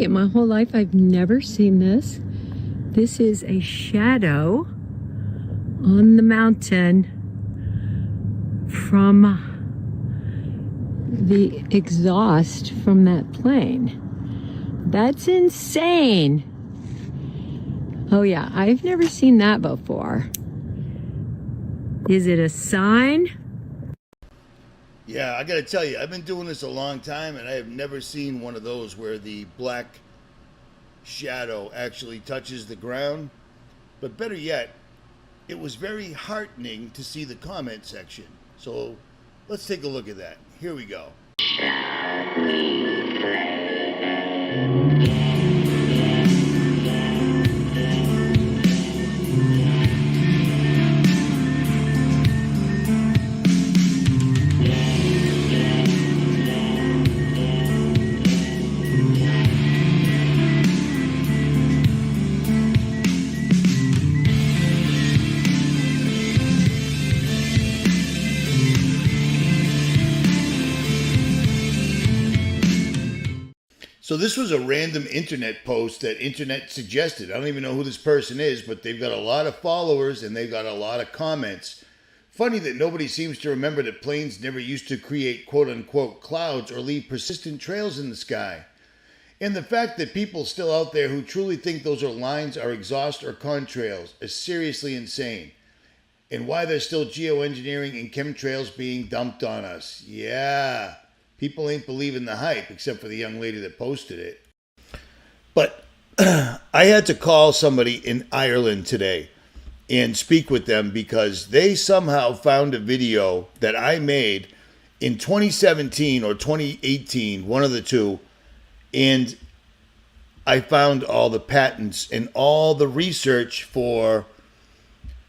In my whole life, I've never seen this. This is a shadow on the mountain from the exhaust from that plane. That's insane. Oh yeah, I've never seen that before. Is it a sign? Yeah, I gotta tell you, I've been doing this a long time and I have never seen one of those where the black shadow actually touches the ground. But better yet, it was very heartening to see the comment section. So let's take a look at that. Here we go. So this was a random internet post that internet suggested. I don't even know who this person is, but they've got a lot of followers and they've got a lot of comments. Funny that nobody seems to remember that planes never used to create quote-unquote clouds or leave persistent trails in the sky. And the fact that people still out there who truly think those are lines are exhaust or contrails is seriously insane. And why there's still geoengineering and chemtrails being dumped on us. Yeah. People ain't believing the hype, except for the young lady that posted it. But I had to call somebody in Ireland today and speak with them because they somehow found a video that I made in 2017 or 2018, one of the two, and I found all the patents and all the research for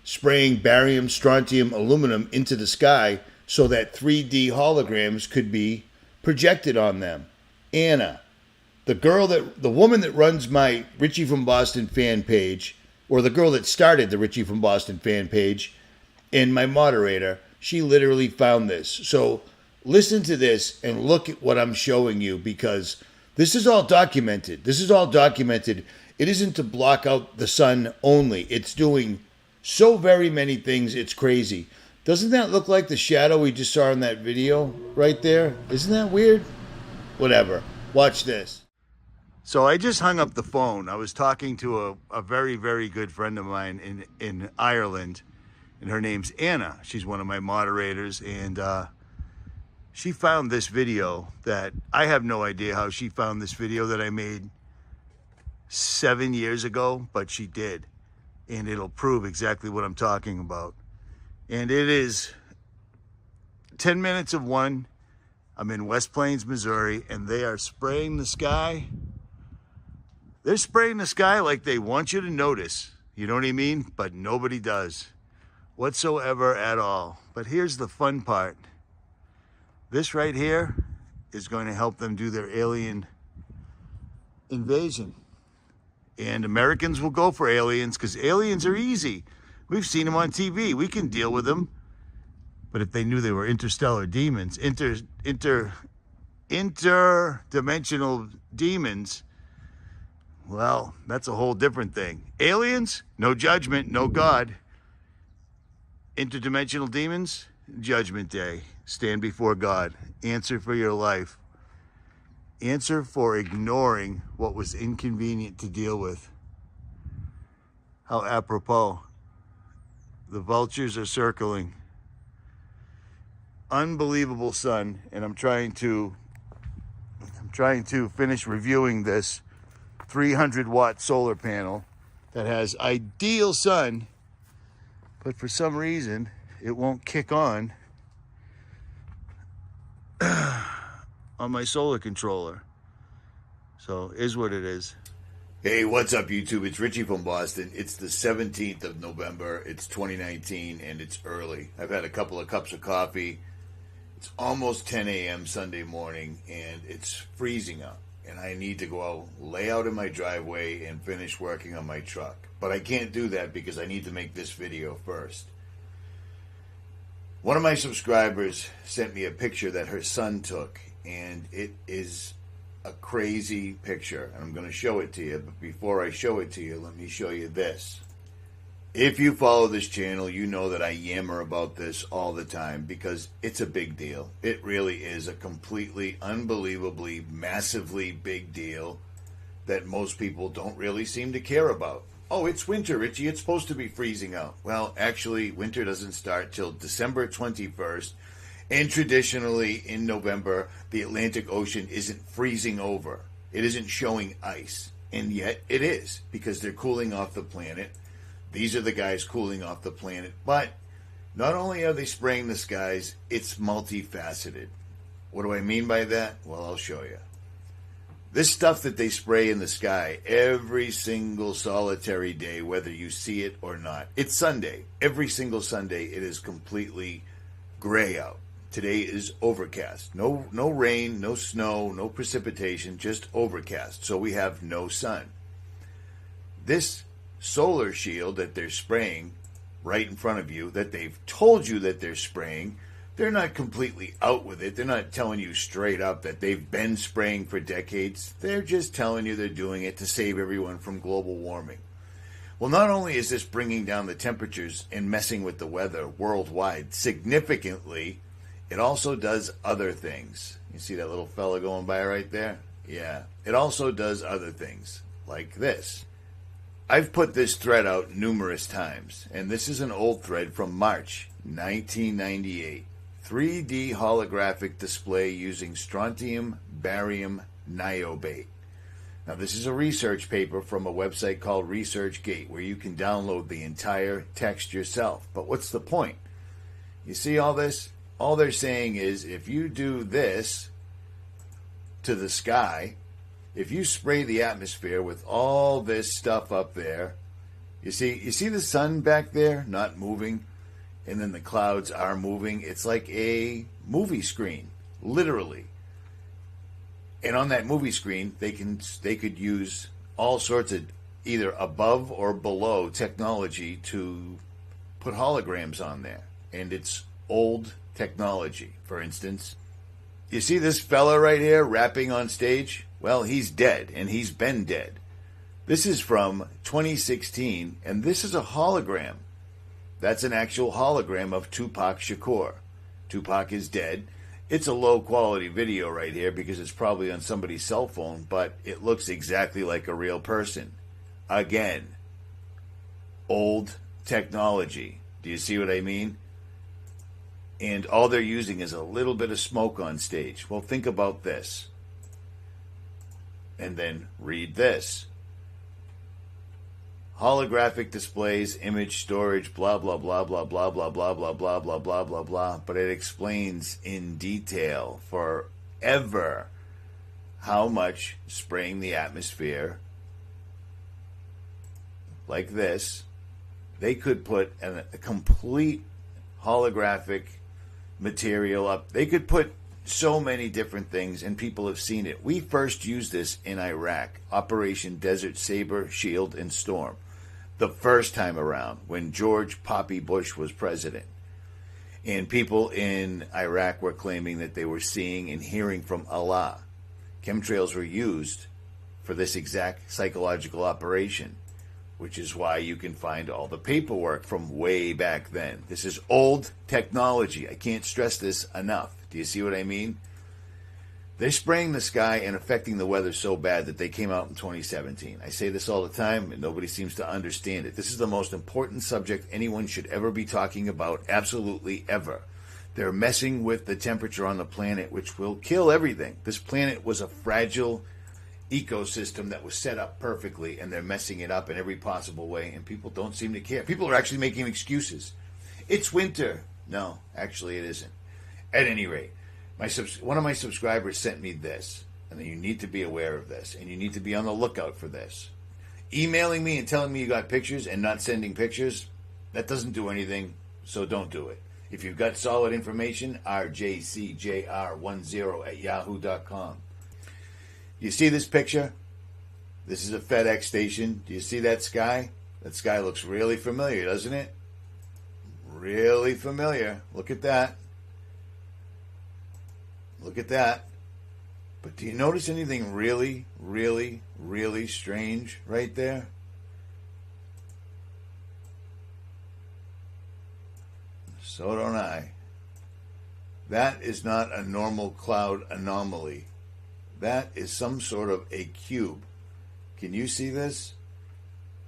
spraying barium, strontium, aluminum into the sky so that 3D holograms could be projected on them. Anna, the woman that runs my Richie from Boston fan page, or the girl that started the Richie from Boston fan page, and my moderator, she literally found this. So listen to this and look at what I'm showing you, because this is all documented. This is all documented. It isn't to block out the sun only. It's doing so very many things. It's crazy. Doesn't that look like the shadow we just saw in that video right there? Isn't that weird? Whatever. Watch this. So I just hung up the phone. I was talking to a very, very good friend of mine in Ireland, and her name's Anna. She's one of my moderators, and she found this video that I have no idea how she found this video that I made 7 years ago, but she did. And it'll prove exactly what I'm talking about. And it is 10 minutes of one. I'm in West Plains, Missouri, and they are spraying the sky. They're spraying the sky like they want you to notice. You know what I mean? But nobody does whatsoever at all. But here's the fun part. This right here is going to help them do their alien invasion. And Americans will go for aliens because aliens are easy. We've seen them on TV. We can deal with them. But if they knew they were interstellar demons, interdimensional demons, well, that's a whole different thing. Aliens, no judgment, no God. Interdimensional demons, judgment day. Stand before God. Answer for your life. Answer for ignoring what was inconvenient to deal with. How apropos. The vultures are circling. Unbelievable sun, and I'm trying to finish reviewing this 300-watt solar panel that has ideal sun, but for some reason it won't kick on my solar controller. So is what it is. Hey, what's up, YouTube? It's Richie from Boston. It's the 17th of November. It's 2019, and it's early. I've had a couple of cups of coffee. It's almost 10 a.m. Sunday morning, and it's freezing up. And I need to go out, lay out in my driveway, and finish working on my truck. But I can't do that because I need to make this video first. One of my subscribers sent me a picture that her son took, and it is a crazy picture, and I'm going to show it to you. But before I show it to you, let me show you this. If you follow this channel, you know that I yammer about this all the time because it's a big deal. It really is a completely, unbelievably, massively big deal that most people don't really seem to care about. Oh, it's winter, Richie. It's supposed to be freezing out. Well, actually, winter doesn't start till December 21st. And traditionally, in November, the Atlantic Ocean isn't freezing over. It isn't showing ice. And yet it is, because they're cooling off the planet. These are the guys cooling off the planet. But not only are they spraying the skies, it's multifaceted. What do I mean by that? Well, I'll show you. This stuff that they spray in the sky every single solitary day, whether you see it or not. It's Sunday. Every single Sunday, it is completely gray out. Today is overcast. No rain, no snow, no precipitation, just overcast. So we have no sun. This solar shield that they're spraying right in front of you, that they've told you that they're spraying, they're not completely out with it. They're not telling you straight up that they've been spraying for decades. They're just telling you they're doing it to save everyone from global warming. Well, not only is this bringing down the temperatures and messing with the weather worldwide significantly, it also does other things. You see that little fella going by right there? Yeah. It also does other things, like this. I've put this thread out numerous times, and this is an old thread from March 1998. 3D holographic display using strontium, barium, niobate. Now, this is a research paper from a website called ResearchGate, where you can download the entire text yourself. But what's the point? You see all this? All they're saying is, if you do this to the sky, if you spray the atmosphere with all this stuff up there, you see the sun back there not moving, and then the clouds are moving. It's like a movie screen, literally. And on that movie screen, they could use all sorts of either above or below technology to put holograms on there. And it's old technology. For instance, you see this fella right here rapping on stage? Well, he's dead, and he's been dead. This is from 2016, and this is a hologram. That's an actual hologram of Tupac Shakur. Tupac is dead. It's a low-quality video right here because it's probably on somebody's cell phone, but it looks exactly like a real person. Again, old technology. Do you see what I mean? And all they're using is a little bit of smoke on stage. Well, think about this. And then read this. Holographic displays, image storage, blah, blah, blah, blah, blah, blah, blah, blah, blah, blah, blah, blah, blah. But it explains in detail forever how much spraying the atmosphere like this, they could put a complete holographic material up. They could put so many different things, and people have seen it. We first used this in Iraq, Operation Desert Saber, Shield, and Storm, the first time around when George Poppy Bush was president. And people in Iraq were claiming that they were seeing and hearing from Allah. Chemtrails were used for this exact psychological operation, which is why you can find all the paperwork from way back then. This is old technology. I can't stress this enough. Do you see what I mean? They're spraying the sky and affecting the weather so bad that they came out in 2017. I say this all the time, and nobody seems to understand it. This is the most important subject anyone should ever be talking about, absolutely ever. They're messing with the temperature on the planet, which will kill everything. This planet was a fragile ecosystem that was set up perfectly, and they're messing it up in every possible way, and people don't seem to care. People are actually making excuses. It's winter. No, actually it isn't. At any rate, one of my subscribers sent me this, and you need to be aware of this, and you need to be on the lookout for this. Emailing me and telling me you got pictures and not sending pictures, that doesn't do anything, so don't do it. If you've got solid information, rjcjr10@yahoo.com. You see this picture? This is a FedEx station. Do you see that sky? That sky looks really familiar, doesn't it? Really familiar. Look at that. Look at that. But do you notice anything really, really, really strange right there? So don't I. That is not a normal cloud anomaly. That is some sort of a cube. Can you see this?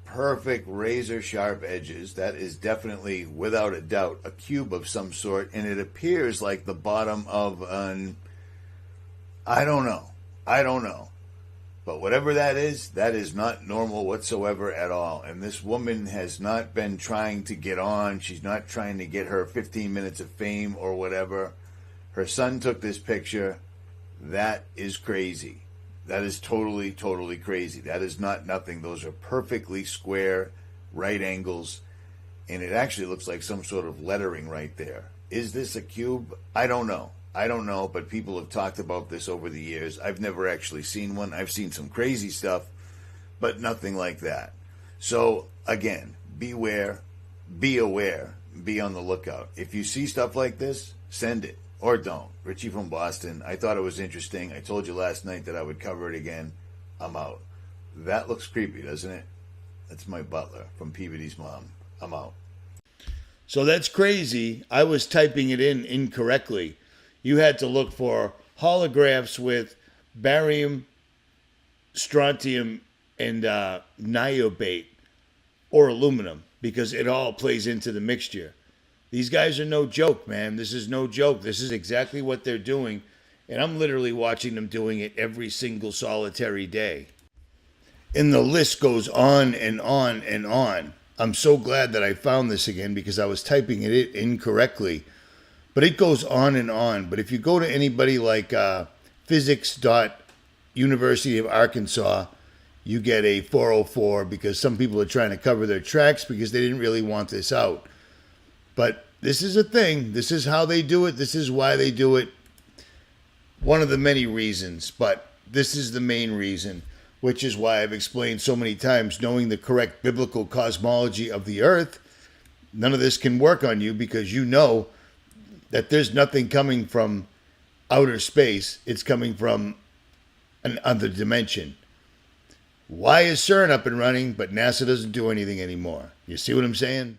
Perfect razor sharp edges. That is definitely, without a doubt, a cube of some sort, and it appears like the bottom of an... I don't know. But whatever that is not normal whatsoever at all. And this woman has not been trying to get on. She's not trying to get her 15 minutes of fame or whatever. Her son took this picture. That is crazy. That is totally, totally crazy. That is not nothing. Those are perfectly square right angles. And it actually looks like some sort of lettering right there. Is this a cube? I don't know. But people have talked about this over the years. I've never actually seen one. I've seen some crazy stuff, but nothing like that. So, again, beware, be aware, be on the lookout. If you see stuff like this, send it, or don't. Richie from Boston. I thought it was interesting. I told you last night that I would cover it again. I'm out. That looks creepy, doesn't it? That's my butler from Peabody's mom. I'm out. So that's crazy. I was typing it in incorrectly. You had to look for holographs with barium, strontium, and niobate, or aluminum, because it all plays into the mixture. These guys are no joke, man. This is no joke. This is exactly what they're doing, and I'm literally watching them doing it every single solitary day. And the list goes on and on and on. I'm so glad that I found this again because I was typing it incorrectly. But it goes on and on. But if you go to anybody like physics.University of Arkansas, you get a 404 because some people are trying to cover their tracks because they didn't really want this out. But this is a thing. This is how they do it. This is why they do it. One of the many reasons, but this is the main reason, which is why I've explained so many times, knowing the correct biblical cosmology of the earth, none of this can work on you because you know that there's nothing coming from outer space. It's coming from an other dimension. Why is CERN up and running, but NASA doesn't do anything anymore? You see what I'm saying?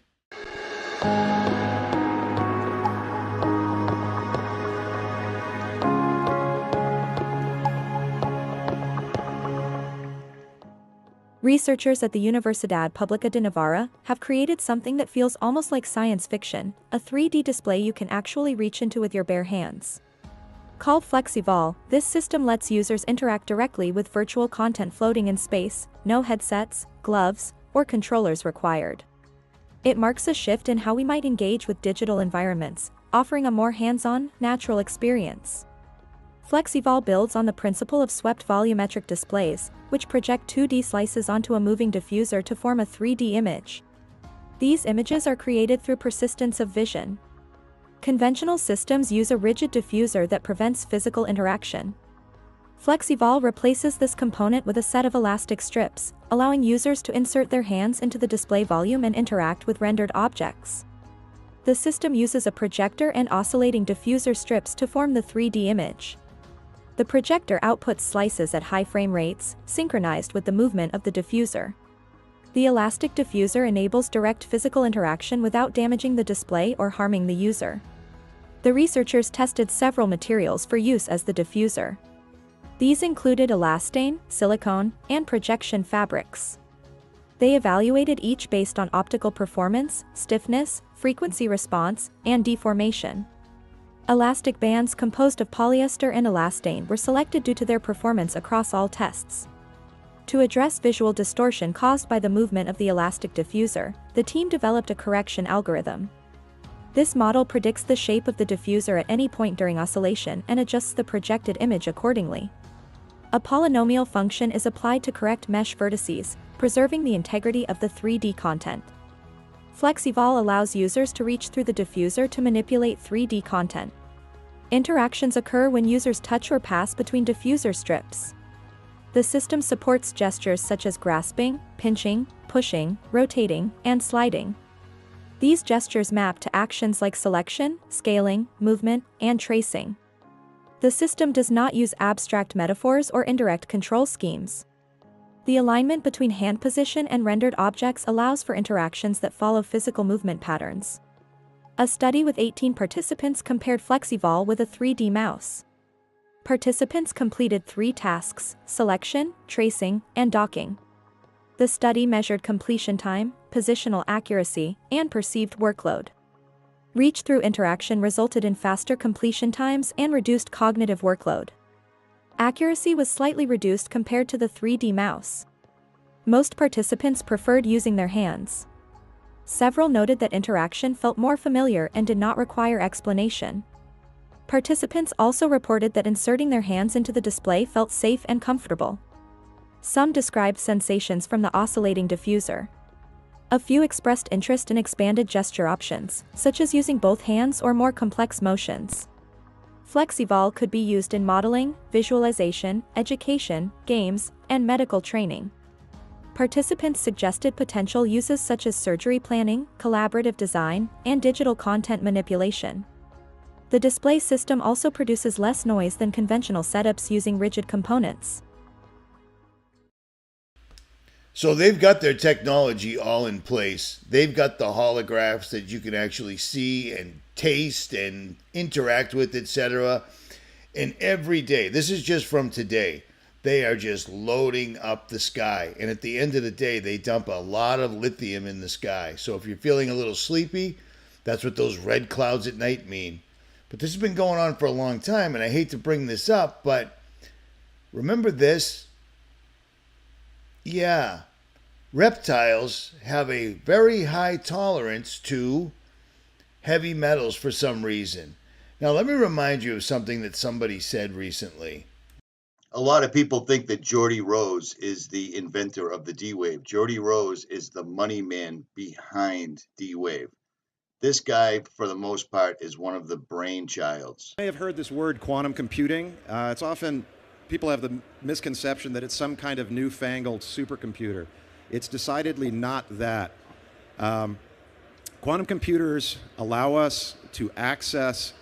Researchers at the Universidad Pública de Navarra have created something that feels almost like science fiction, a 3D display you can actually reach into with your bare hands. Called 𝗦𝗵𝗿𝗍, this system lets users interact directly with virtual content floating in space, no headsets, gloves, or controllers required. It marks a shift in how we might engage with digital environments, offering a more hands-on, natural experience. 𝗦𝗵𝗿𝗍 builds on the principle of swept volumetric displays, which project 2D slices onto a moving diffuser to form a 3D image. These images are created through persistence of vision. Conventional systems use a rigid diffuser that prevents physical interaction. 𝗦𝗵𝗿𝗍 replaces this component with a set of elastic strips, allowing users to insert their hands into the display volume and interact with rendered objects. The system uses a projector and oscillating diffuser strips to form the 3D image. The projector outputs slices at high frame rates, synchronized with the movement of the diffuser. The elastic diffuser enables direct physical interaction without damaging the display or harming the user. The researchers tested several materials for use as the diffuser. These included elastane, silicone, and projection fabrics. They evaluated each based on optical performance, stiffness, frequency response, and deformation. Elastic bands composed of polyester and elastane were selected due to their performance across all tests. To address visual distortion caused by the movement of the elastic diffuser, the team developed a correction algorithm. This model predicts the shape of the diffuser at any point during oscillation and adjusts the projected image accordingly. A polynomial function is applied to correct mesh vertices, preserving the integrity of the 3D content. 𝗦𝗵𝗿𝗍 allows users to reach through the diffuser to manipulate 3D content. Interactions occur when users touch or pass between diffuser strips. The system supports gestures such as grasping, pinching, pushing, rotating, and sliding. These gestures map to actions like selection, scaling, movement, and tracing. The system does not use abstract metaphors or indirect control schemes. The alignment between hand position and rendered objects allows for interactions that follow physical movement patterns. A study with 18 participants compared 𝗦𝗵𝗿𝗍 with a 3D mouse. Participants completed 3 tasks: selection, tracing, and docking. The study measured completion time, positional accuracy, and perceived workload. Reach-through interaction resulted in faster completion times and reduced cognitive workload. Accuracy was slightly reduced compared to the 3D mouse. Most participants preferred using their hands. Several noted that interaction felt more familiar and did not require explanation. Participants also reported that inserting their hands into the display felt safe and comfortable. Some described sensations from the oscillating diffuser. A few expressed interest in expanded gesture options, such as using both hands or more complex motions. 𝗦𝗵𝗿𝗍 could be used in modeling, visualization, education, games, and medical training. Participants suggested potential uses such as surgery planning, collaborative design, and digital content manipulation. The display system also produces less noise than conventional setups using rigid components. So they've got their technology all in place. They've got the holographs that you can actually see and taste and interact with, etc. And every day, this is just from today, they are just loading up the sky. And at the end of the day, they dump a lot of lithium in the sky. So if you're feeling a little sleepy, that's what those red clouds at night mean. But this has been going on for a long time, and I hate to bring this up, but remember this? Yeah, reptiles have a very high tolerance to heavy metals for some reason. Now, let me remind you of something that somebody said recently. A lot of people think that Geordie Rose is the inventor of the D-Wave. Geordie Rose is the money man behind D-Wave. This guy, for the most part, is one of the brainchilds. I have heard this word quantum computing. It's often, people have the misconception that it's some kind of newfangled supercomputer. It's decidedly not that. Quantum computers allow us to access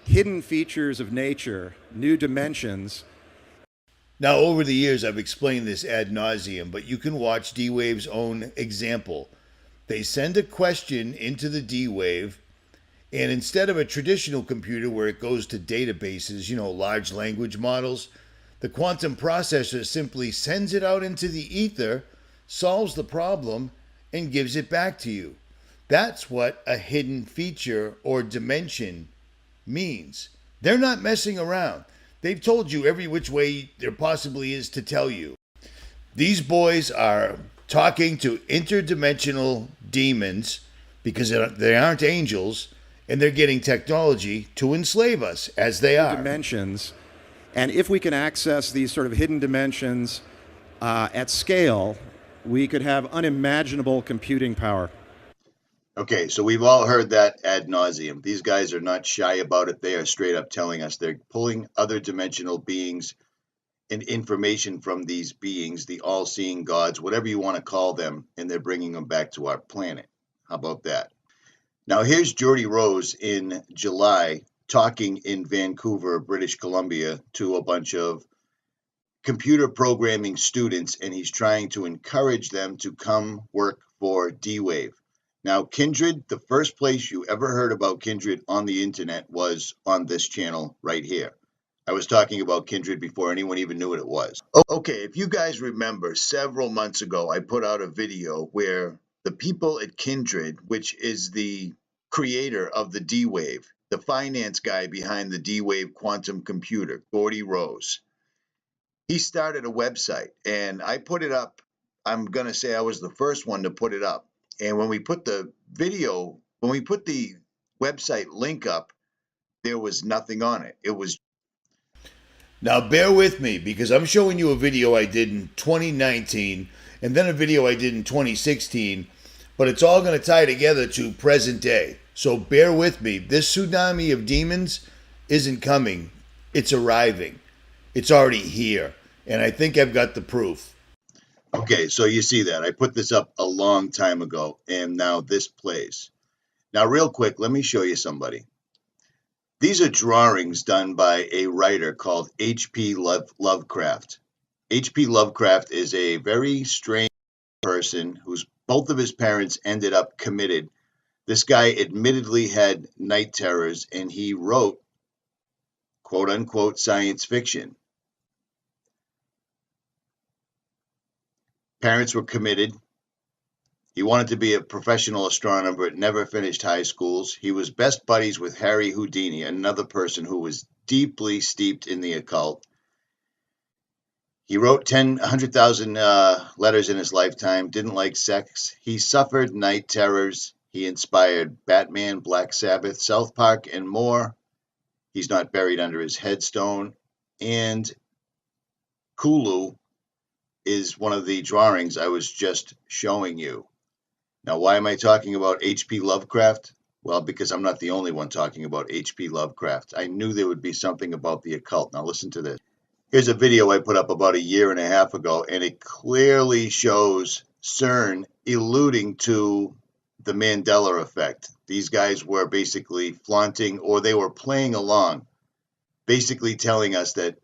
hidden features of nature, new dimensions. Now, over the years, I've explained this ad nauseum, but you can watch D-Wave's own example. They send a question into the D-Wave, and instead of a traditional computer where it goes to databases, large language models, the quantum processor simply sends it out into the ether, solves the problem, and gives it back to you. That's what a hidden feature or dimension means. They're not messing around. They've told you every which way there possibly is to tell you. These boys are talking to interdimensional demons because they aren't angels, and they're getting technology to enslave us, as they are. Dimensions. And if we can access these sort of hidden dimensions at scale, we could have unimaginable computing power. Okay, so we've all heard that ad nauseum. These guys are not shy about it. They are straight up telling us they're pulling other dimensional beings and information from these beings, the all-seeing gods, whatever you want to call them, and they're bringing them back to our planet. How about that? Now, here's Geordie Rose in July talking in Vancouver, British Columbia, to a bunch of computer programming students, and he's trying to encourage them to come work for D-Wave. Now, Kindred, the first place you ever heard about Kindred on the internet was on this channel right here. I was talking about Kindred before anyone even knew what it was. Okay, if you guys remember, several months ago, I put out a video where the people at Kindred, which is the creator of the D-Wave, the finance guy behind the D-Wave quantum computer, Geordie Rose, he started a website, and I put it up. I'm going to say I was the first one to put it up. And when we put the website link up, there was nothing on it. It was. Now, bear with me, because I'm showing you a video I did in 2019 and then a video I did in 2016, but it's all going to tie together to present day. So bear with me. This tsunami of demons isn't coming. It's arriving. It's already here. And I think I've got the proof. Okay, so you see that. I put this up a long time ago, and now this plays. Now, real quick, let me show you somebody. These are drawings done by a writer called H.P. Lovecraft. H.P. Lovecraft is a very strange person whose both of his parents ended up committed. This guy admittedly had night terrors, and he wrote, quote unquote, science fiction. Parents were committed. He wanted to be a professional astronomer, but never finished high schools. He was best buddies with Harry Houdini, another person who was deeply steeped in the occult. He wrote 100,000 letters in his lifetime, didn't like sex. He suffered night terrors. He inspired Batman, Black Sabbath, South Park, and more. He's not buried under his headstone. And Cthulhu is one of the drawings I was just showing you. Now, why am I talking about H.P. Lovecraft? Well, because I'm not the only one talking about H.P. Lovecraft. I knew there would be something about the occult. Now, listen to this. Here's a video I put up about a year and a half ago, and it clearly shows CERN alluding to the Mandela effect. These guys were basically flaunting, or they were playing along, basically telling us that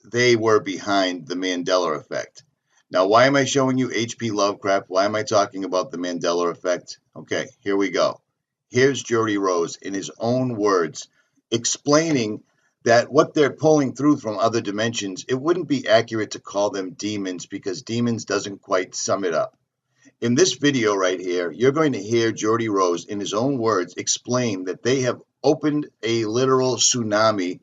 they were behind the Mandela effect. Now, why am I showing you H.P. Lovecraft? Why am I talking about the Mandela effect? Okay, here we go. Here's Geordie Rose in his own words explaining that what they're pulling through from other dimensions, it wouldn't be accurate to call them demons because demons doesn't quite sum it up. In this video right here, you're going to hear Geordie Rose in his own words explain that they have opened a literal tsunami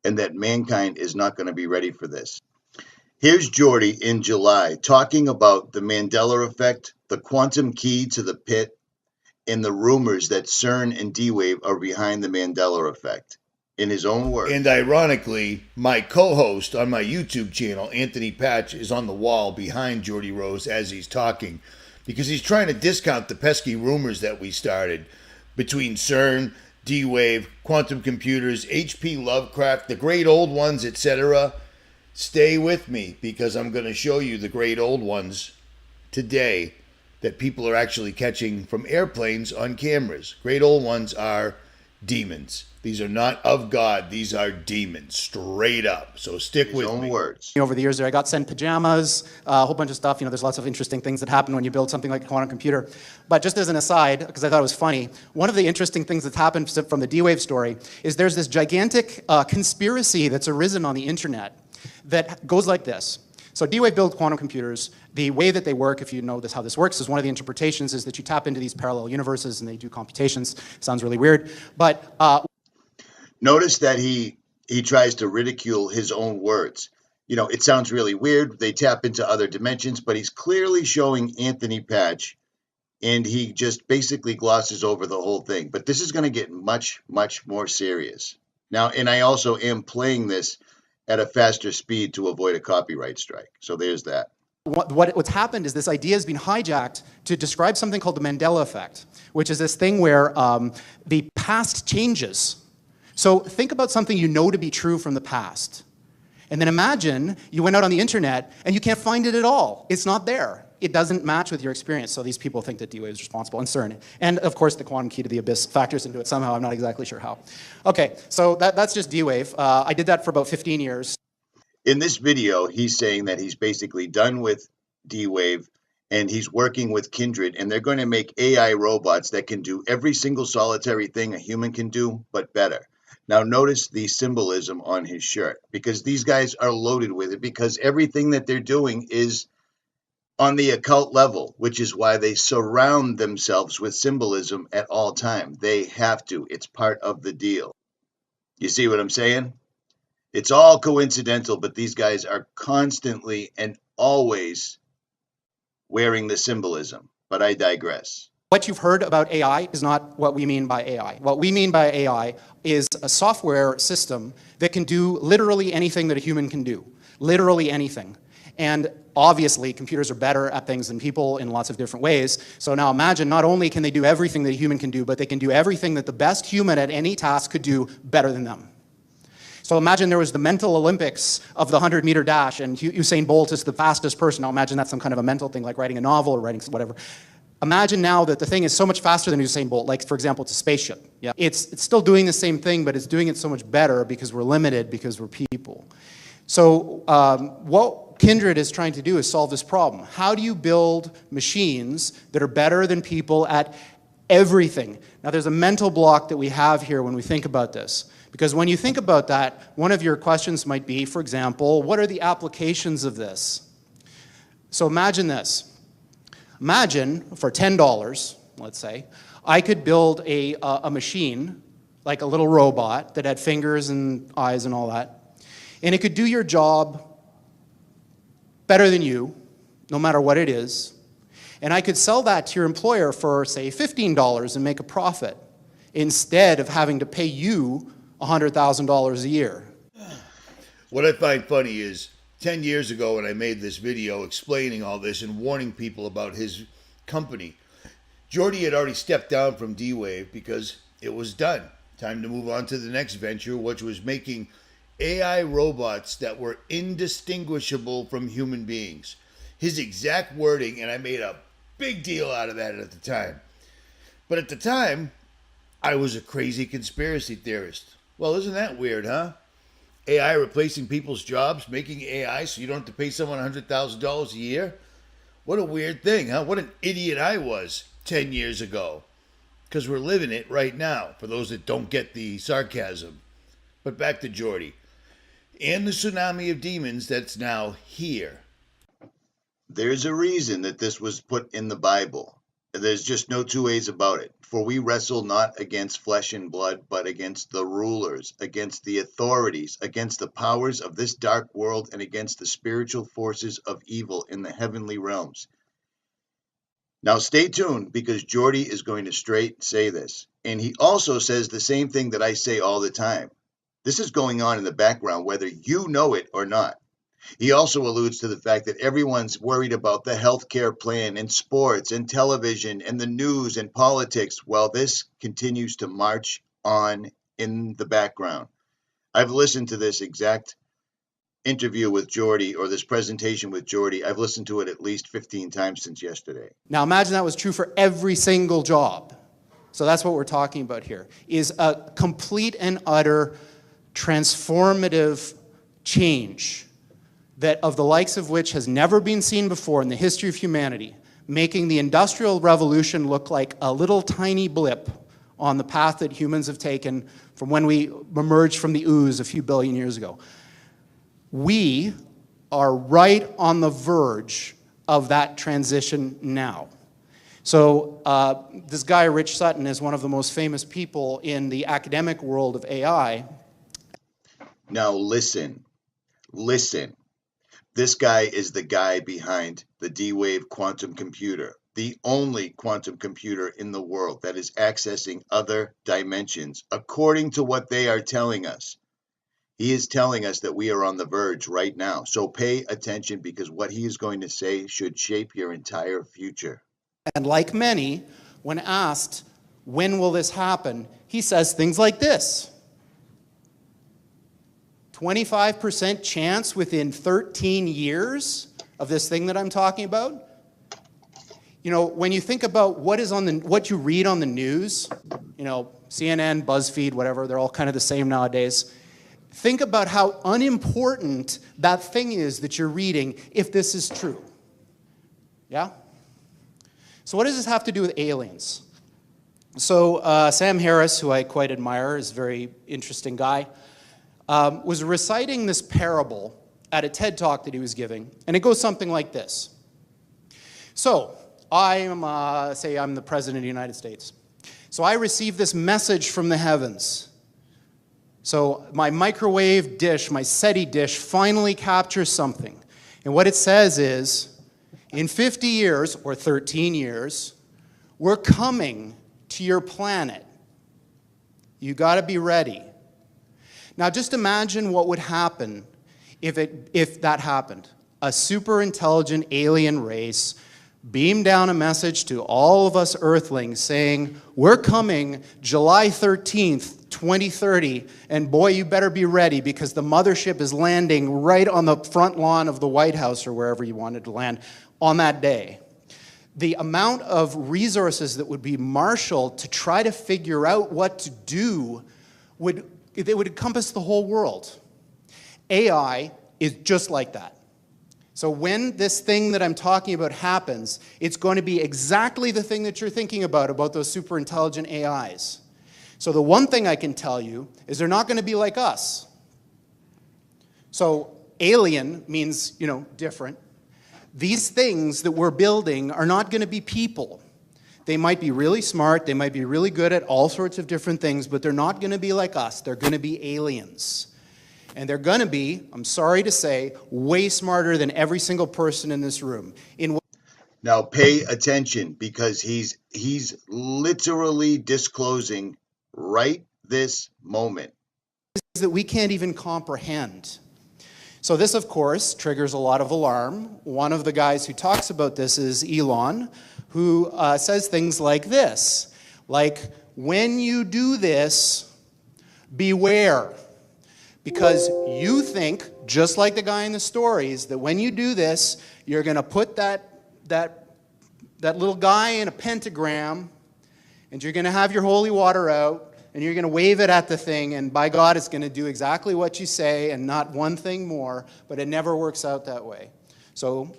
and that mankind is not going to be ready for this. Here's Geordie in July talking about the Mandela effect, the quantum key to the pit, and the rumors that CERN and D-Wave are behind the Mandela effect. In his own words. And ironically, my co-host on my YouTube channel, Anthony Patch, is on the wall behind Geordie Rose as he's talking because he's trying to discount the pesky rumors that we started between CERN, D-Wave, quantum computers, H.P. Lovecraft, the great old ones, etc. Stay with me because I'm going to show you the great old ones today that people are actually catching from airplanes on cameras. Great old ones are demons. These are not of God. These are demons, straight up. So stick with me. Words. Over the years there, I got sent pajamas, a whole bunch of stuff. There's lots of interesting things that happen when you build something like a quantum computer. But just as an aside, because I thought it was funny, one of the interesting things that's happened from the D-Wave story is there's this gigantic conspiracy that's arisen on the internet that goes like this. So D-Wave built quantum computers. The way that they work, if you know how this works, is one of the interpretations is that you tap into these parallel universes and they do computations. Sounds really weird. But notice that he tries to ridicule his own words. It sounds really weird. They tap into other dimensions, but he's clearly showing Anthony Patch, and he just basically glosses over the whole thing. But this is going to get much, much more serious. Now, and I also am playing this at a faster speed to avoid a copyright strike. So there's that. What's happened is this idea has been hijacked to describe something called the Mandela effect, which is this thing where the past changes. So think about something you know to be true from the past. And then imagine you went out on the internet and you can't find it at all. It's not there. It doesn't match with your experience. So these people think that D-Wave is responsible, and CERN. And of course, the quantum key to the abyss factors into it somehow. I'm not exactly sure how. Okay, so that's just D-Wave. I did that for about 15 years. In this video, he's saying that he's basically done with D-Wave and he's working with Kindred, and they're going to make AI robots that can do every single solitary thing a human can do, but better. Now, notice the symbolism on his shirt, because these guys are loaded with it, because everything that they're doing is on the occult level, which is why they surround themselves with symbolism at all time. They have to. It's part of the deal. You see what I'm saying? It's all coincidental, but these guys are constantly and always wearing the symbolism. But I digress. What you've heard about AI is not what we mean by AI. What we mean by AI is a software system that can do literally anything that a human can do. Literally anything. And obviously, computers are better at things than people in lots of different ways. So now imagine, not only can they do everything that a human can do, but they can do everything that the best human at any task could do better than them. So imagine there was the mental Olympics of the 100-meter dash, and Usain Bolt is the fastest person. Now imagine that's some kind of a mental thing, like writing a novel or writing whatever. Imagine now that the thing is so much faster than Usain Bolt, like for example, it's a spaceship. Yeah. It's still doing the same thing, but it's doing it so much better because we're limited, because we're people. So what Kindred is trying to do is solve this problem. How do you build machines that are better than people at everything? Now there's a mental block that we have here when we think about this. Because when you think about that, one of your questions might be, for example, what are the applications of this? So imagine this. Imagine for $10, let's say, I could build a machine, like a little robot that had fingers and eyes and all that, and it could do your job better than you, no matter what it is, and I could sell that to your employer for, say, $15 and make a profit, instead of having to pay you $100,000 a year. What I find funny is 10 years ago when I made this video explaining all this and warning people about his company, Jordy had already stepped down from D-Wave because it was done. Time to move on to the next venture, which was making AI robots that were indistinguishable from human beings. His exact wording, and I made a big deal out of that at the time. But at the time, I was a crazy conspiracy theorist. Well, isn't that weird, huh? AI replacing people's jobs, making AI so you don't have to pay someone $100,000 a year? What a weird thing, huh? What an idiot I was 10 years ago. Because we're living it right now, for those that don't get the sarcasm. But back to Jordy. And the tsunami of demons that's now here. There's a reason that this was put in the Bible. There's just no two ways about it. For we wrestle not against flesh and blood, but against the rulers, against the authorities, against the powers of this dark world, and against the spiritual forces of evil in the heavenly realms. Now stay tuned, because Jordy is going to straight say this. And he also says the same thing that I say all the time. This is going on in the background, whether you know it or not. He also alludes to the fact that everyone's worried about the healthcare plan and sports and television and the news and politics while this continues to march on in the background. I've listened to this exact interview with Jordy, or this presentation with Jordy. I've listened to it at least 15 times since yesterday. Now imagine that was true for every single job. So that's what we're talking about here, is a complete and utter transformative change that of the likes of which has never been seen before in the history of humanity, making the Industrial Revolution look like a little tiny blip on the path that humans have taken from when we emerged from the ooze a few billion years ago. We are right on the verge of that transition now. So this guy, Rich Sutton, is one of the most famous people in the academic world of AI. Now listen. This guy is the guy behind the D-Wave quantum computer, the only quantum computer in the world that is accessing other dimensions, according to what they are telling us. He is telling us that we are on the verge right now. So pay attention, because what he is going to say should shape your entire future. And like many, when asked, when will this happen, he says things like this. 25% chance within 13 years of this thing that I'm talking about. You know, when you think about what you read on the news, you know, CNN, BuzzFeed, whatever, they're all kind of the same nowadays. Think about how unimportant that thing is that you're reading if this is true. Yeah? So what does this have to do with aliens? So Sam Harris, who I quite admire, is a very interesting guy, was reciting this parable at a TED Talk that he was giving, and it goes something like this. So, say I'm the President of the United States. So I receive this message from the heavens. So my microwave dish, my SETI dish, finally captures something. And what it says is, in 50 years, or 13 years, we're coming to your planet. You gotta be ready. Now just imagine what would happen if that happened. A super intelligent alien race beamed down a message to all of us Earthlings saying, we're coming July 13th, 2030, and boy, you better be ready, because the mothership is landing right on the front lawn of the White House, or wherever you wanted to land, on that day. the amount of resources that would be marshaled to try to figure out what to do would encompass the whole world. AI is just like that. So when this thing that I'm talking about happens, it's going to be exactly the thing that you're thinking about those super intelligent AIs. So the one thing I can tell you is they're not going to be like us. So alien means, different. These things that we're building are not going to be people. They might be really smart, they might be really good at all sorts of different things, but they're not going to be like us. They're going to be aliens. And they're going to be, I'm sorry to say, way smarter than every single person in this room. Now pay attention, because he's literally disclosing right this moment that we can't even comprehend. So this, of course, triggers a lot of alarm. One of the guys who talks about this is Elon, who says things like this, like, when you do this, beware. Because you think, just like the guy in the stories, that when you do this, you're going to put that little guy in a pentagram, and you're going to have your holy water out, and you're going to wave it at the thing, and by God, it's going to do exactly what you say and not one thing more, but it never works out that way. So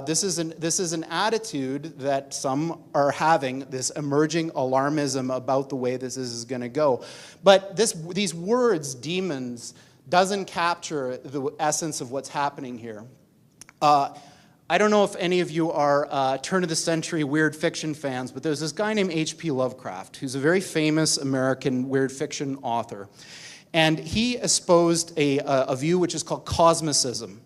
this is an attitude that some are having, this emerging alarmism about the way this is going to go. But these words, demons, doesn't capture the essence of what's happening here. I don't know if any of you are turn-of-the-century weird fiction fans, but there's this guy named H.P. Lovecraft, who's a very famous American weird fiction author. And he espoused a view which is called cosmicism.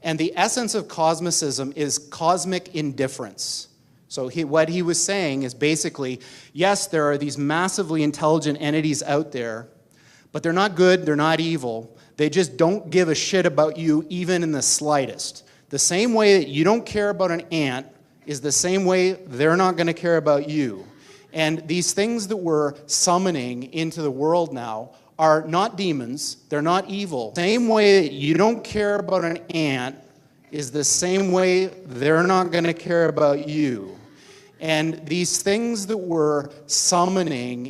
And the essence of cosmicism is cosmic indifference. So what he was saying is basically, yes, there are these massively intelligent entities out there, but they're not good, they're not evil. They just don't give a shit about you even in the slightest. The same way that you don't care about an ant is the same way they're not going to care about you. And these things that we're summoning into the world now are not demons, they're not evil. The same way that you don't care about an ant is the same way they're not going to care about you. And these things that we're summoning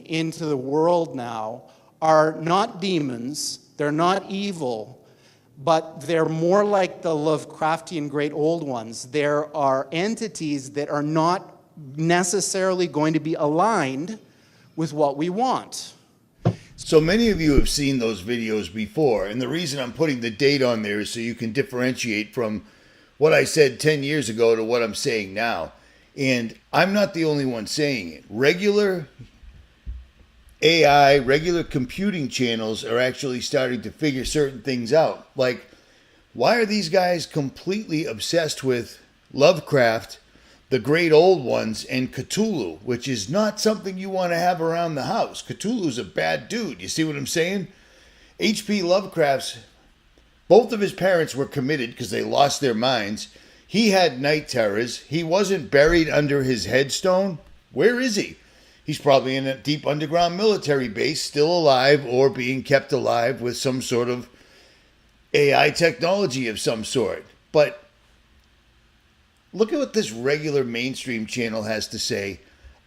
into the world now are not demons, they're not evil, but they're more like the Lovecraftian great old ones. There are entities that are not necessarily going to be aligned with what we want. So many of you have seen those videos before, and the reason I'm putting the date on there is so you can differentiate from what I said 10 years ago to what I'm saying now. And I'm not the only one saying it. Regular AI, regular computing channels are actually starting to figure certain things out. Like, why are these guys completely obsessed with Lovecraft, the great old ones, and Cthulhu, which is not something you want to have around the house? Cthulhu's a bad dude. You see what I'm saying? H.P. Lovecraft's, both of his parents were committed because they lost their minds. He had night terrors. He wasn't buried under his headstone. Where is he? He's probably in a deep underground military base, still alive or being kept alive with some sort of AI technology of some sort. But look at what this regular mainstream channel has to say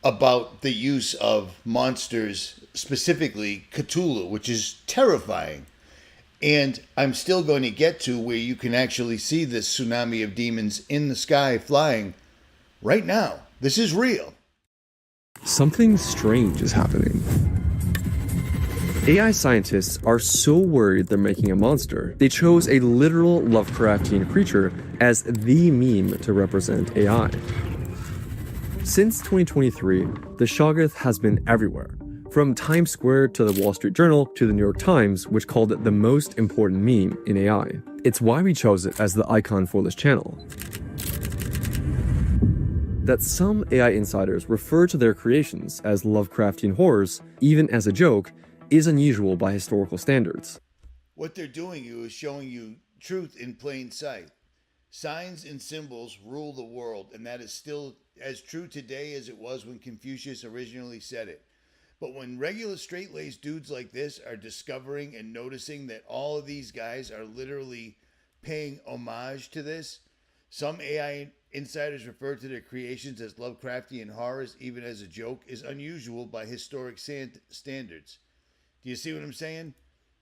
about the use of monsters, specifically Cthulhu, which is terrifying. And I'm still going to get to where you can actually see this tsunami of demons in the sky flying right now. This is real. Something strange is happening. AI scientists are so worried they're making a monster, they chose a literal Lovecraftian creature as the meme to represent AI. Since 2023, the Shoggoth has been everywhere, from Times Square to the Wall Street Journal to the New York Times, which called it the most important meme in AI. It's why we chose it as the icon for this channel. That some AI insiders refer to their creations as Lovecraftian horrors, even as a joke, is unusual by historical standards. What they're doing is showing you truth in plain sight. Signs and symbols rule the world, and that is still as true today as it was when Confucius originally said it. But when regular straight-laced dudes like this are discovering and noticing that all of these guys are literally paying homage to this. Some AI insiders refer to their creations as Lovecraftian horrors, even as a joke, is unusual by historic standards. Do you see what I'm saying?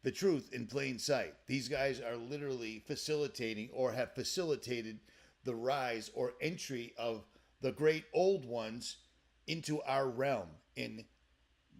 The truth in plain sight. These guys are literally facilitating or have facilitated the rise or entry of the great old ones into our realm. And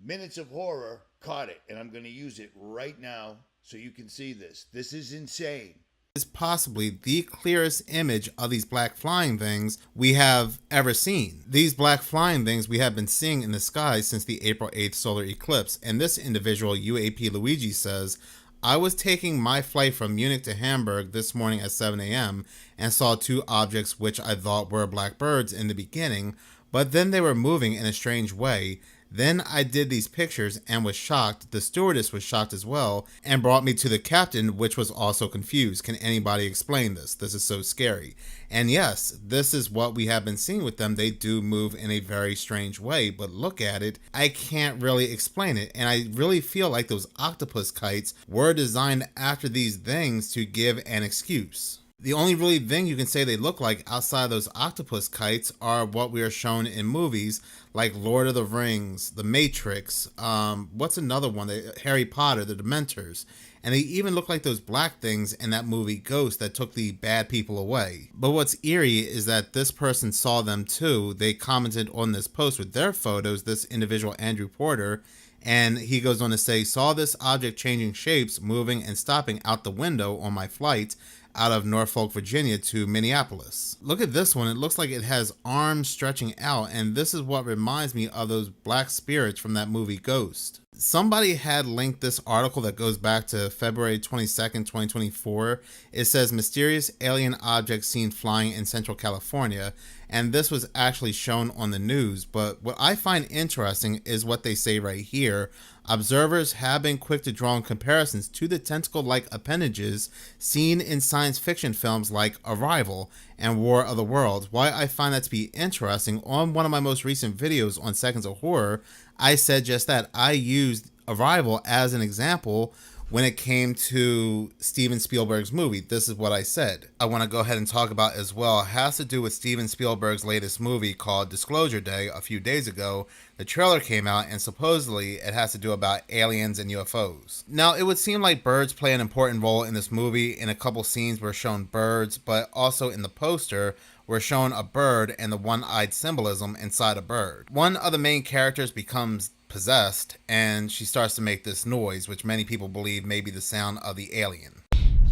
Minutes of Horror caught it, and I'm going to use it right now so you can see this. This is insane. Is possibly the clearest image of these black flying things we have ever seen. These black flying things we have been seeing in the sky since the April 8th solar eclipse, and this individual, 𝗬𝗲𝗰𝗲𝗍, says, I was taking my flight from Munich to Hamburg this morning at 7 a.m. and saw two objects which I thought were black birds in the beginning, but then they were moving in a strange way. Then I did these pictures and was shocked. The stewardess was shocked as well and brought me to the captain, which was also confused. Can anybody explain this? This is so scary. And yes, this is what we have been seeing with them. They do move in a very strange way, but look at it. I can't really explain it. And I really feel like those octopus kites were designed after these things to give an excuse. The only really thing you can say they look like outside of those octopus kites are what we are shown in movies like Lord of the Rings, The Matrix, what's another one? Harry Potter, The Dementors. And they even look like those black things in that movie Ghost that took the bad people away. But what's eerie is that this person saw them too. They commented on this post with their photos, this individual Andrew Porter, and he goes on to say, saw this object changing shapes, moving and stopping out the window on my flight out of Norfolk, Virginia to Minneapolis. Look at this one. It looks like it has arms stretching out, and this is what reminds me of those black spirits from that movie Ghost. Somebody had linked this article that goes back to February 22nd, 2024. It says mysterious alien object seen flying in Central California, and this was actually shown on the news. But what I find interesting is what they say right here. Observers have been quick to draw comparisons to the tentacle-like appendages seen in science fiction films like Arrival and War of the Worlds. Why I find that to be interesting, on one of my most recent videos on Seconds of Horror, I said just that. I used Arrival as an example when it came to Steven Spielberg's movie. This is what I said. I want to go ahead and talk about as well. It has to do with Steven Spielberg's latest movie called Disclosure Day a few days ago. The trailer came out and supposedly it has to do about aliens and UFOs. Now, it would seem like birds play an important role in this movie. In a couple scenes we're shown birds, but also in the poster we're shown a bird and the one-eyed symbolism inside a bird. One of the main characters becomes possessed and she starts to make this noise, which many people believe may be the sound of the alien.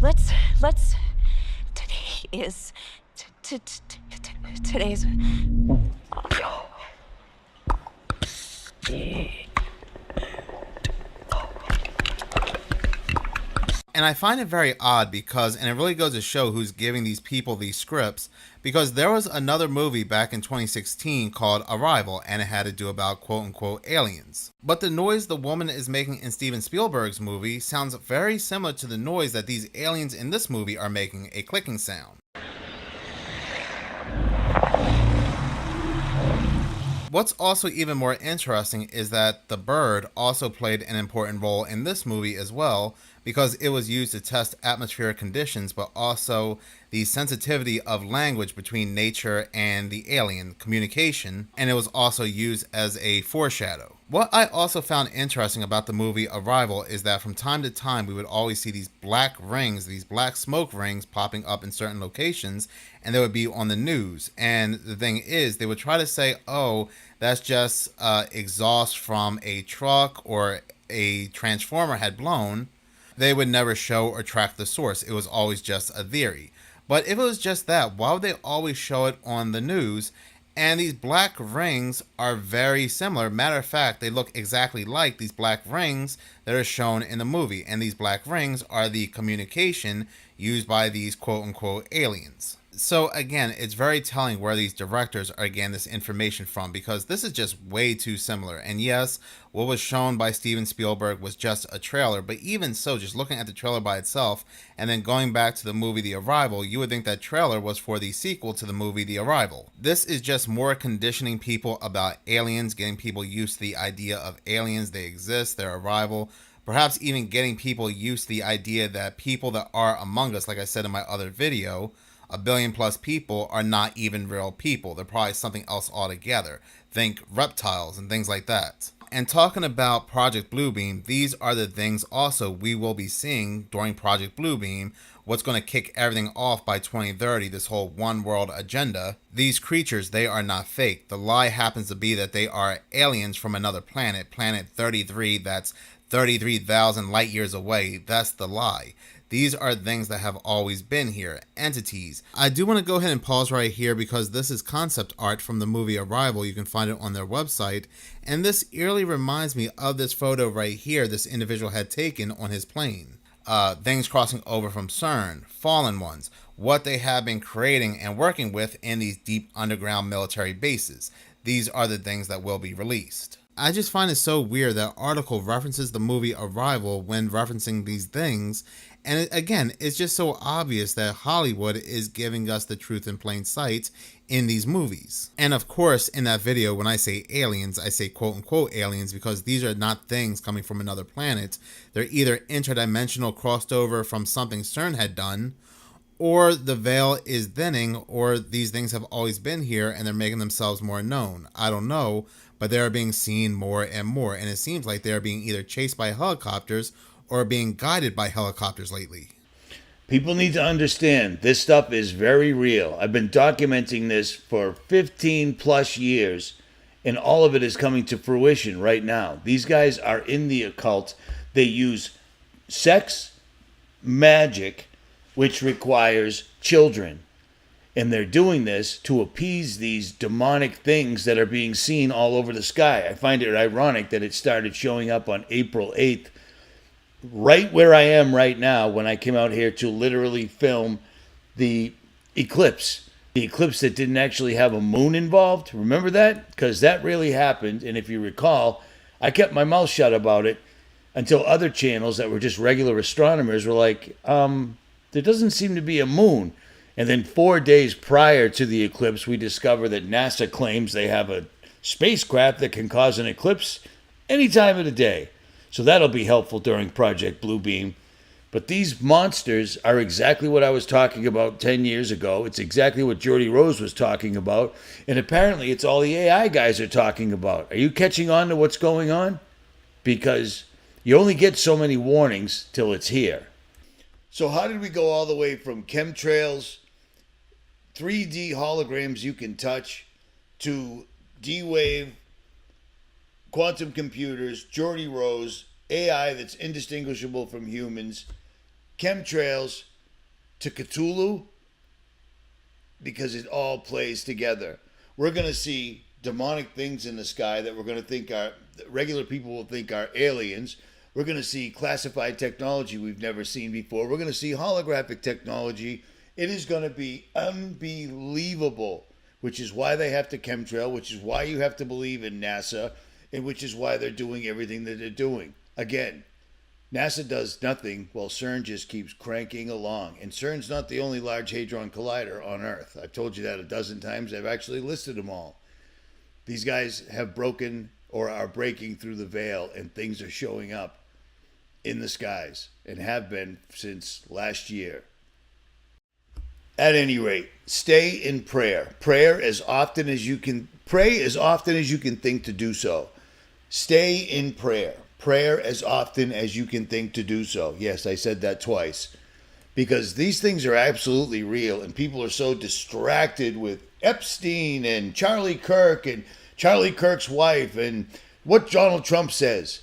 Let's today is today's And I find it very odd because, and it really goes to show who's giving these people these scripts, because there was another movie back in 2016 called Arrival, and it had to do about quote-unquote aliens. But the noise the woman is making in Steven Spielberg's movie sounds very similar to the noise that these aliens in this movie are making, a clicking sound. What's also even more interesting is that the bird also played an important role in this movie as well, because it was used to test atmospheric conditions, but also the sensitivity of language between nature and the alien communication, and it was also used as a foreshadow. What I also found interesting about the movie Arrival is that from time to time we would always see these black rings, these black smoke rings popping up in certain locations, and they would be on the news. And the thing is, they would try to say, oh, that's just exhaust from a truck or a transformer had blown. They would never show or track the source. It was always just a theory. But if it was just that, why would they always show it on the news? And these black rings are very similar. Matter of fact, they look exactly like these black rings that are shown in the movie. And these black rings are the communication used by these quote-unquote aliens. So again, it's very telling where these directors are getting this information from, because this is just way too similar. And yes, what was shown by Steven Spielberg was just a trailer, but even so, just looking at the trailer by itself and then going back to the movie The Arrival, you would think that trailer was for the sequel to the movie The Arrival. This is just more conditioning people about aliens, getting people used to the idea of aliens, they exist, their arrival, perhaps even getting people used to the idea that people that are among us, like I said in my other video, 1 billion plus people are not even real people. They're probably something else altogether. Think reptiles and things like that. And talking about Project Bluebeam, these are the things also we will be seeing during Project Bluebeam. What's going to kick everything off by 2030, this whole one world agenda. These creatures, they are not fake. The lie happens to be that they are aliens from another planet, planet 33, that's 33,000 light years away. That's the lie. These are things that have always been here, entities. I do want to go ahead and pause right here because this is concept art from the movie Arrival. You can find it on their website. And this eerily reminds me of this photo right here this individual had taken on his plane. Things crossing over from CERN, fallen ones, what they have been creating and working with in these deep underground military bases. These are the things that will be released. I just find it so weird that article references the movie Arrival when referencing these things. And again, it's just so obvious that Hollywood is giving us the truth in plain sight in these movies. And of course, in that video, when I say aliens, I say quote unquote aliens because these are not things coming from another planet. They're either interdimensional crossed over from something CERN had done, or the veil is thinning, or these things have always been here and they're making themselves more known. I don't know, but they are being seen more and more. And it seems like they are being either chased by helicopters or being guided by helicopters lately. People need to understand this stuff is very real. I've been documenting this for 15 plus years, and all of it is coming to fruition right now. These guys are in the occult. They use sex, magic, which requires children. And they're doing this to appease these demonic things that are being seen all over the sky. I find it ironic that it started showing up on April 8th, right where I am right now when I came out here to literally film the eclipse. The eclipse that didn't actually have a moon involved. Remember that? Because that really happened. And if you recall, I kept my mouth shut about it until other channels that were just regular astronomers were like, there doesn't seem to be a moon. And then 4 days prior to the eclipse, we discover that NASA claims they have a spacecraft that can cause an eclipse any time of the day. So that'll be helpful during Project Bluebeam. But these monsters are exactly what I was talking about 10 years ago. It's exactly what Geordie Rose was talking about. And apparently it's all the AI guys are talking about. Are you catching on to what's going on? Because you only get so many warnings till it's here. So how did we go all the way from chemtrails, 3D holograms you can touch, to D-Wave, quantum computers, Geordie Rose, AI that's indistinguishable from humans, chemtrails, to Cthulhu? Because it all plays together. We're going to see demonic things in the sky that we're going to think are, regular people will think are aliens. We're going to see classified technology we've never seen before. We're going to see holographic technology. It is going to be unbelievable, which is why they have to chemtrail, which is why you have to believe in NASA, and which is why they're doing everything that they're doing. Again, NASA does nothing while CERN just keeps cranking along. And CERN's not the only Large Hadron Collider on Earth. I've told you that a dozen times. I've actually listed them all. These guys have broken or are breaking through the veil, and things are showing up in the skies and have been since last year. At any rate, stay in prayer. Pray as often as you can think to do so. Stay in prayer. Prayer as often as you can think to do so. Yes, I said that twice. Because these things are absolutely real, and people are so distracted with Epstein and Charlie Kirk and Charlie Kirk's wife and what Donald Trump says.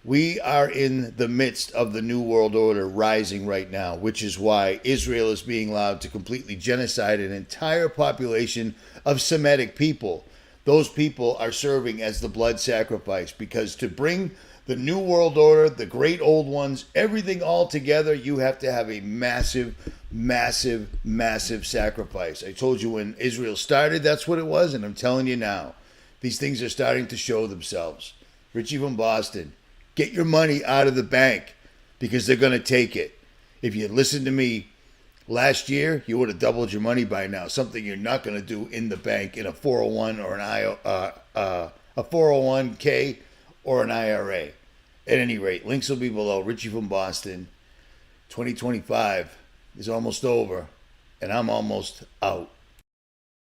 We are in the midst of the New World Order rising right now, which is why Israel is being allowed to completely genocide an entire population of Semitic people. Those people are serving as the blood sacrifice, because to bring the New World Order, the great old ones, everything all together, you have to have a massive, massive, massive sacrifice. I told you when Israel started, that's what it was, and I'm telling you now. These things are starting to show themselves. Richie from Boston. Get your money out of the bank, because they're going to take it. If you had listened to me last year, you would have doubled your money by now. Something you're not going to do in the bank in a 401 or a 401k or an IRA. At any rate, links will be below. Richie from Boston. 2025 is almost over, and I'm almost out.